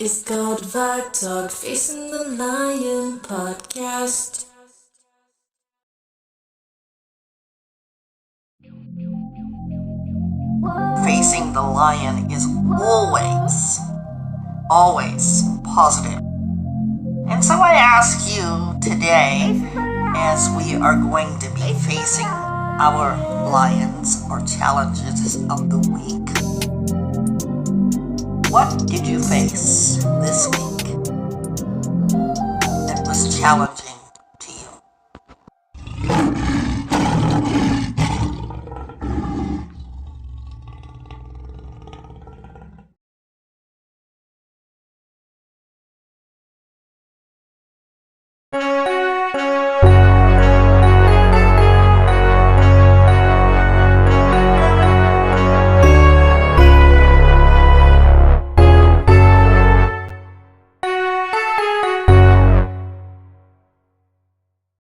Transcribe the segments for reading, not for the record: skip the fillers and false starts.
It's called Vibe Talk Facing the Lion podcast. Facing the lion is always positive. And so I ask you today, as we are going to be facing our lions or challenges of the week, what did you face this week that was challenging to you?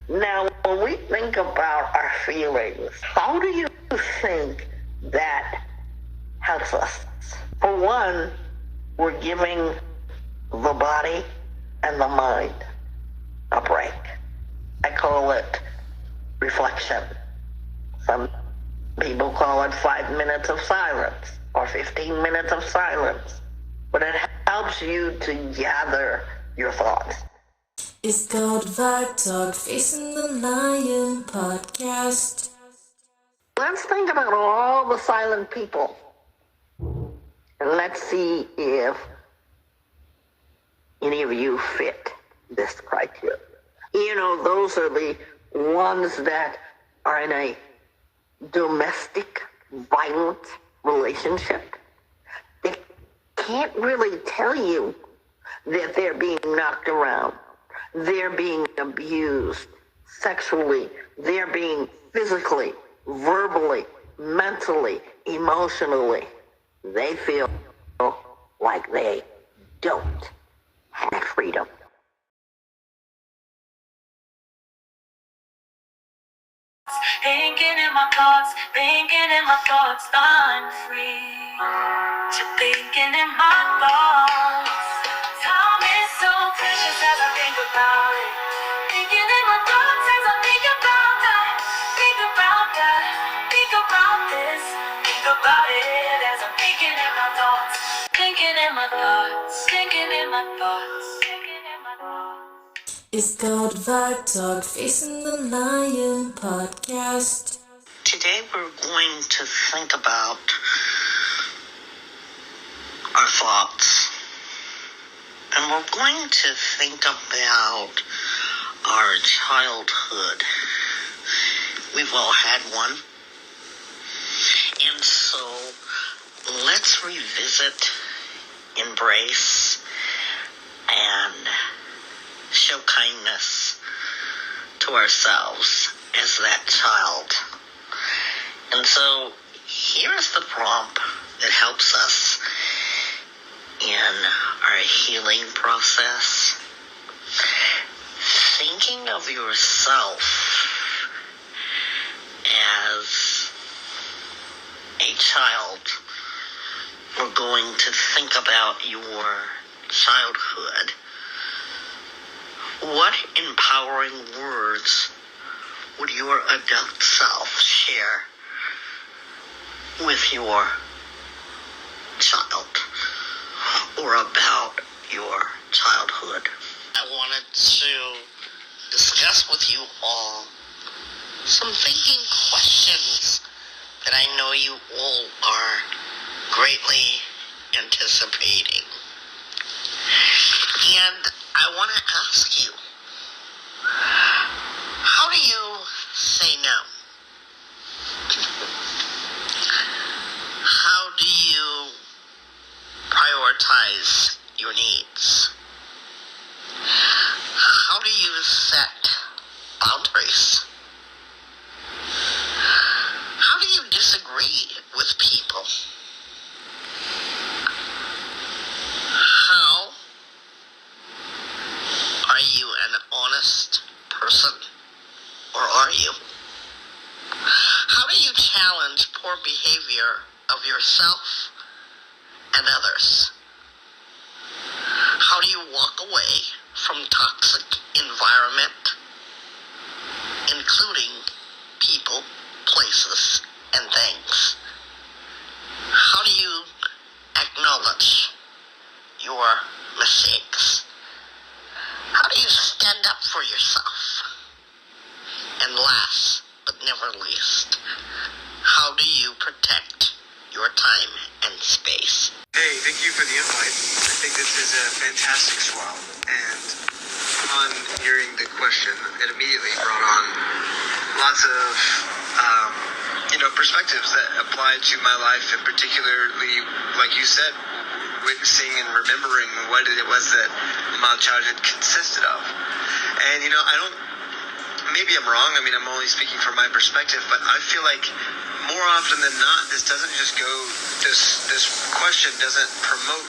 Now, when we think about our feelings, how do you think that helps us? For one, we're giving the body and the mind a break. I call it reflection. Some people call it 5 minutes of silence or 15 minutes of silence. But it helps you to gather your thoughts. It's called Vibe Talk Facing the Lion podcast. Let's think about all the silent people. And let's see if any of you fit this criteria. You know, those are the ones that are in a domestic, violent relationship. They can't really tell you that they're being knocked around. They're being abused sexually. They're being physically, verbally, mentally, emotionally. They feel like they don't have freedom. Thinking in my thoughts, I'm free. You're thinking in my thoughts. Time is so precious as I think about it. Thinking in my thoughts as I think about that. Think about that. Think about this. Think about it as I'm thinking in my thoughts. Thinking in my thoughts. Thinking in my thoughts. Thinking in my thoughts. It's called Vibe Talk Facing the Lion podcast. Today we're going to think about our thoughts. And we're going to think about our childhood. We've all had one. And so let's revisit, embrace, and show kindness to ourselves as that child. And so here's the prompt that helps us in our healing process. Thinking of yourself as a child, we're going to think about your childhood. What empowering words would your adult self share with your child or about your childhood? I wanted to discuss with you all some thinking questions that I know you all are greatly anticipating. And I want to ask you, how do you say no? How do you prioritize your needs? How do you set boundaries? How do you disagree with people? How are you an honest person, or are you? How do you challenge poor behavior of yourself and others? away from toxic environment, including people, places, and things? How do you acknowledge your mistakes? How do you stand up for yourself? And last but never least, how do you protect your time and space? Hey, thank you for the invite. I think this is a fantastic swell. And upon hearing the question, it immediately brought on lots of, perspectives that apply to my life, and particularly, like you said, witnessing and remembering what it was that my childhood consisted of. And, maybe I'm wrong. I mean, I'm only speaking from my perspective, but I feel like more often than not, this question doesn't promote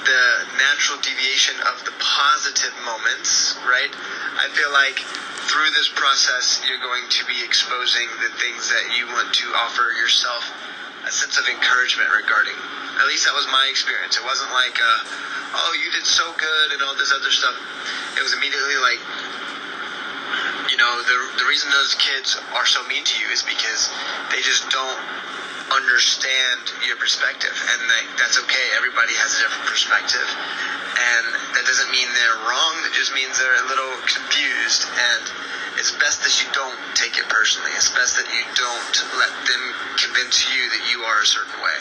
the natural deviation of the positive moments, right? I feel like through this process, you're going to be exposing the things that you want to offer yourself a sense of encouragement regarding. At least that was my experience. It wasn't like, you did so good and all this other stuff. It was immediately like, the reason those kids are so mean to you is because they just don't understand your perspective, and that's okay. Everybody has a different perspective, and that doesn't mean they're wrong. It just means they're a little confused, and it's best that you don't take it personally. It's best that you don't let them convince you that you are a certain way,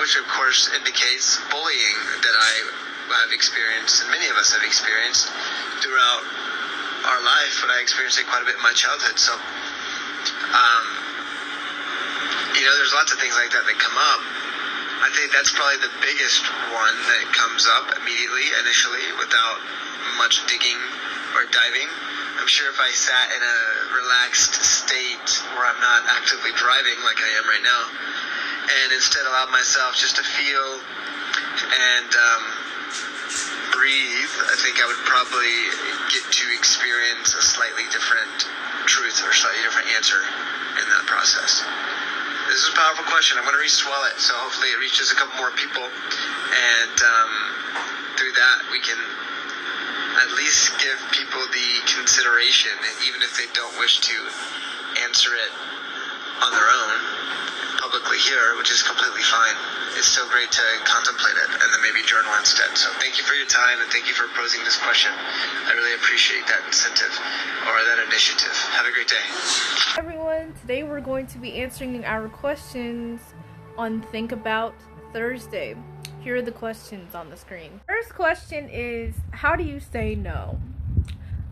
which of course indicates bullying that I've experienced, and many of us have experienced throughout our life, but I experienced it quite a bit in my childhood. So, there's lots of things like that come up. I think that's probably the biggest one that comes up immediately, initially, without much digging or diving. I'm sure if I sat in a relaxed state where I'm not actively driving like I am right now, and instead allowed myself just to feel and breathe, I think I would probably get to experience a slightly different truth or slightly different answer in that process. This is a powerful question. I'm going to re-swell it, so hopefully it reaches a couple more people, and through that we can at least give people the consideration, even if they don't wish to answer it on their own publicly here, which is completely fine. It's still great to contemplate it and then maybe journal instead. So thank you for your time, and thank you for posing this question. I really appreciate that incentive or that initiative. Have a great day. Everyone, today we're going to be answering our questions on Think About Thursday. Here are the questions on the screen. First question is, how do you say no?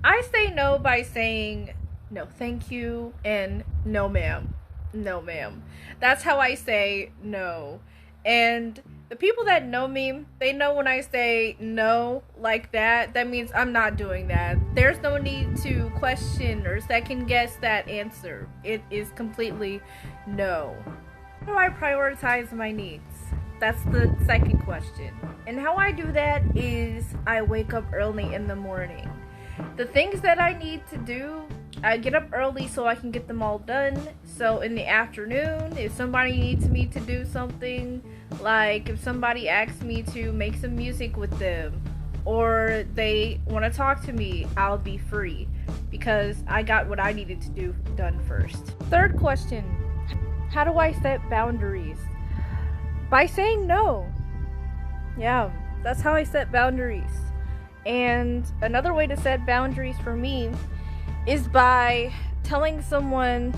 I say no by saying no thank you and no ma'am. No ma'am. That's how I say no. And the people that know me, they know when I say no like that, that means I'm not doing that. There's no need to question or second guess that answer. It is completely no. How do I prioritize my needs? That's the second question. And how I do that is I wake up early in the morning. The things that I need to do, I get up early so I can get them all done. So in the afternoon, if somebody needs me to do something, like if somebody asks me to make some music with them, or they want to talk to me, I'll be free because I got what I needed to do done first. Third question, how do I set boundaries? By saying no. Yeah, that's how I set boundaries. And another way to set boundaries for me is by telling someone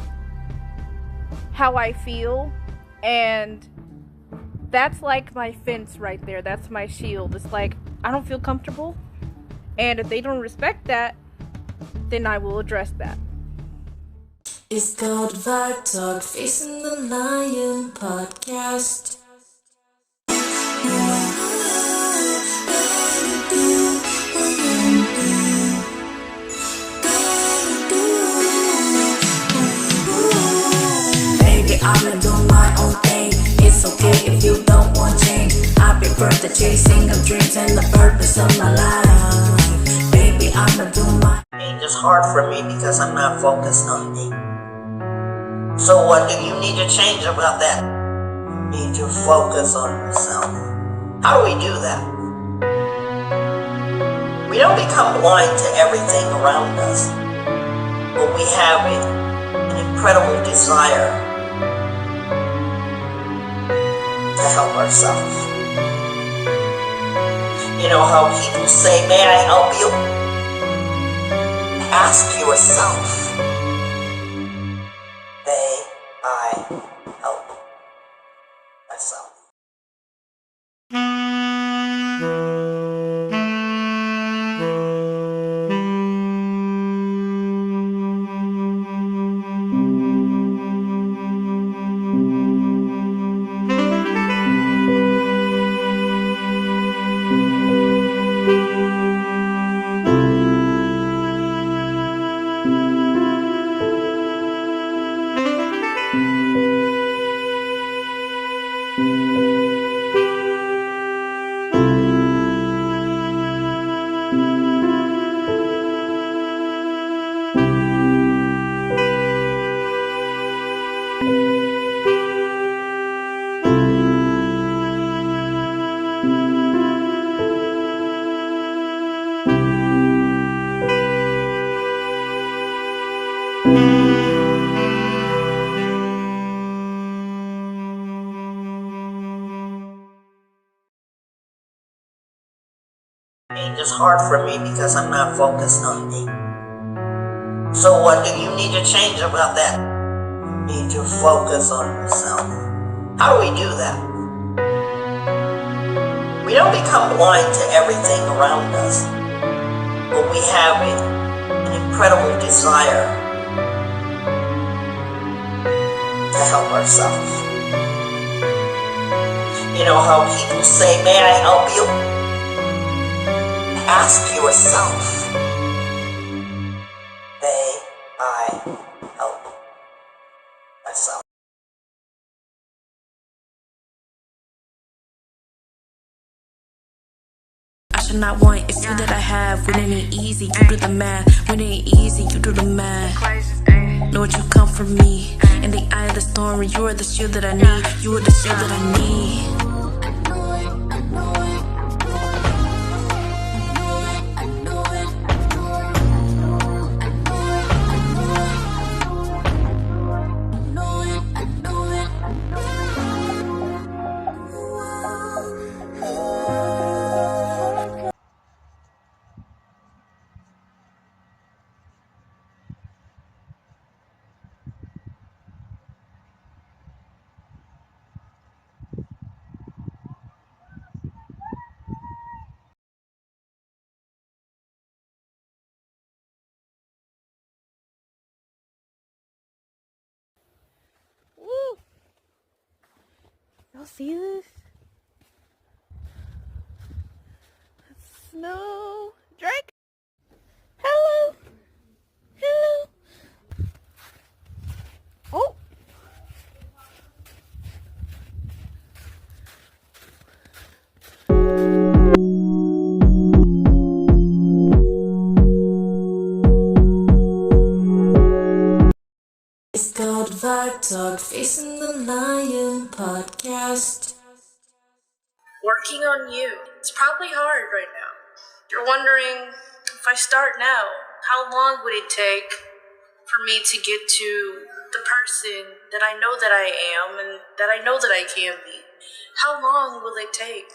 how I feel, and that's like my fence right there. That's my shield. It's like, I don't feel comfortable, and if they don't respect that, then I will address that. It's called Vibe Talk Facing the Lion podcast. I'ma do my own thing. It's okay if you don't want change. I prefer the chasing of dreams and the purpose of my life. Baby, I'ma do my thing. It's hard for me because I'm not focused on me. So what do you need to change about that? You need to focus on yourself. How do we do that? We don't become blind to everything around us, but we have an incredible desire to help ourselves. You know how people say, "May I help you?" Ask yourself, may I help myself? It's hard for me because I'm not focused on me. So what do you need to change about that? You need to focus on yourself. How do we do that? We don't become blind to everything around us, but we have an incredible desire to help ourselves. You know how people say, "May I help you?" Ask yourself, may I help myself? I should not want if you that I have. When it ain't easy, you do the math. When it ain't easy, you do the math. Lord, you come for me. In the eye of the storm, you are the shield that I need. You are the shield that I need. Woo! Y'all see this? Snow. Drake? Hello? Hello? Oh! It's called Vibe Talk Facing the Lion podcast. Working on you. It's probably hard right now. You're wondering, if I start now, how long would it take for me to get to the person that I know that I am and that I know that I can be? How long will it take?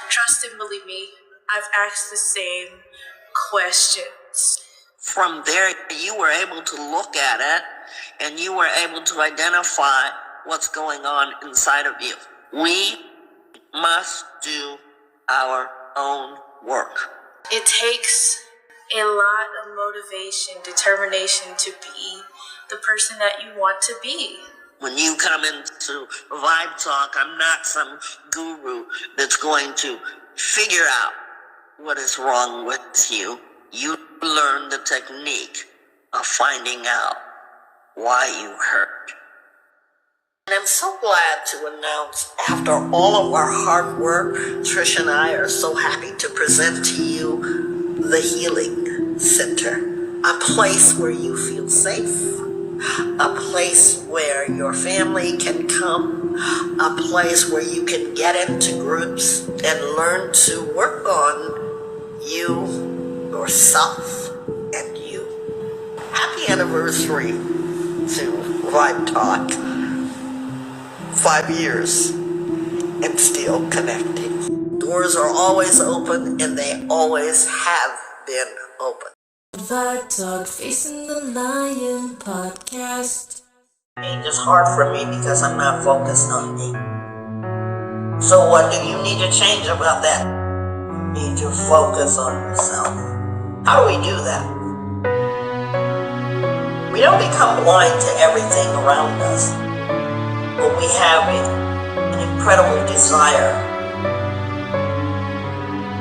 Trust and believe me, I've asked the same questions. From there, you were able to look at it and you were able to identify what's going on inside of you. We must do our own work. It takes a lot of motivation, determination to be the person that you want to be. When you come into Vibe Talk, I'm not some guru that's going to figure out what is wrong with you. You learn the technique of finding out why you hurt. And I'm so glad to announce, after all of our hard work, Trish and I are so happy to present to you the Healing Center, a place where you feel safe, a place where your family can come, a place where you can get into groups and learn to work on you yourself and you. Happy anniversary to Vibe Talk. 5 years and still connecting. Doors are always open and they always have been open. Vibe Talk Facing the Lion podcast. It's hard for me because I'm not focused on me. So what do you need to change about that? You need to focus on yourself. How do we do that? We don't become blind to everything around us, but we have an incredible desire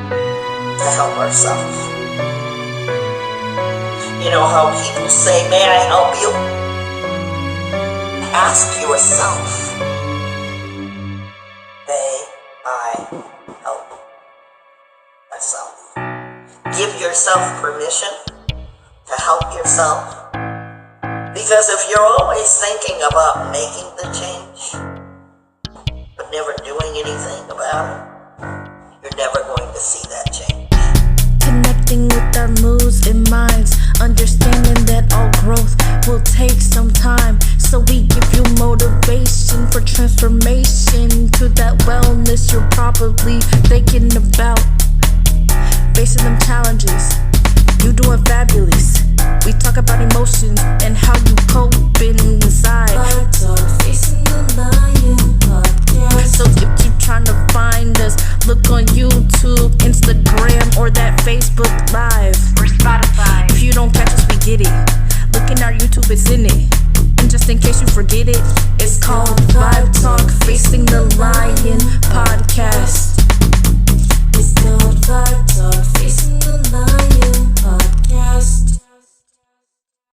to help ourselves. You know how people say, may I help you? Ask yourself, may I help myself? Give yourself permission to help yourself. Because if you're always thinking about making the change, but never doing anything about it, you're never going to see that change. Connecting with our moods and minds, understanding that all growth will take some time. So we give you motivation for transformation to that wellness you're probably thinking about. Facing them challenges, you doing fabulous. We talk about emotions and how you coping